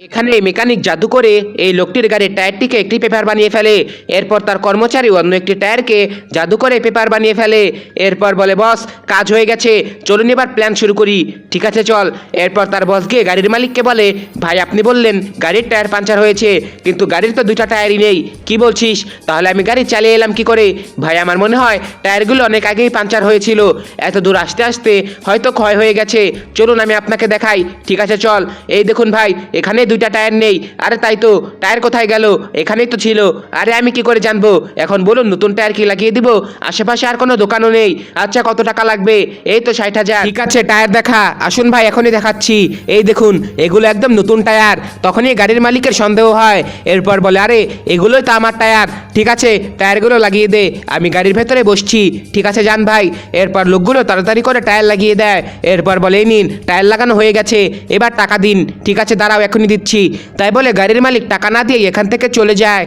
এখানে মেকানিক জাদু করে এই লোকটির গাড়ির টায়ারটিকে একটি পেপার বানিয়ে ফেলে। এরপর তার কর্মচারী অন্য একটি টায়ারকে জাদু করে পেপার বানিয়ে ফেলে। এরপর বলে, বস কাজ হয়ে গেছে, চলুন এবার প্ল্যান শুরু করি। ঠিক আছে চল। এরপর তার বস গিয়ে গাড়ির মালিককে বলে, ভাই আপনি বললেন গাড়ির টায়ার পাঞ্চার হয়েছে, কিন্তু গাড়ির তো দুইটা টায়ারই নেই, কি বলছিস? তাহলে আমি গাড়ি চালিয়ে এলাম কি করে? ভাই আমার মনে হয় টায়ারগুলো অনেক আগেই পাঞ্চার হয়েছিল, এত দূর আসতে আসতে হয়তো ক্ষয় হয়ে গেছে, চলুন আমি আপনাকে দেখাই। ঠিক আছে চল। এই দেখুন ভাই, এখানে দুইটা টায়ার নেই। আরে তাই তো, টায়ার কোথায় গেল? এখানেই তো ছিল। আরে আমি কি করে জানবো? এখন বলুন নতুন টায়ার কি লাগিয়ে দিব? আশেপাশে আর কোনো দোকানও নেই। আচ্ছা কত টাকা লাগবে? এই তো 60,000। ঠিক আছে টায়ার দেখা, আসুন ভাই এখনই দেখাচ্ছি। এই দেখুন এগুলো একদম নতুন টায়ার। তখনই গাড়ির মালিকের সন্দেহ হয়। এরপর বলে, আরে এগুলোই তো আমার টায়ার। ঠিক আছে টায়ারগুলো লাগিয়ে দে, আমি গাড়ির ভেতরে বসছি। ঠিক আছে যান ভাই। এরপর লোকগুলো তাড়াতাড়ি করে টায়ার লাগিয়ে দেয়। এরপর বলে, এই নিন টায়ার লাগানো হয়ে গেছে, এবার টাকা দিন। ঠিক আছে দাঁড়াও এখনই দিচ্ছি। তাই বলে গাড়ির মালিক টাকা না দিয়ে এখান থেকে চলে যায়।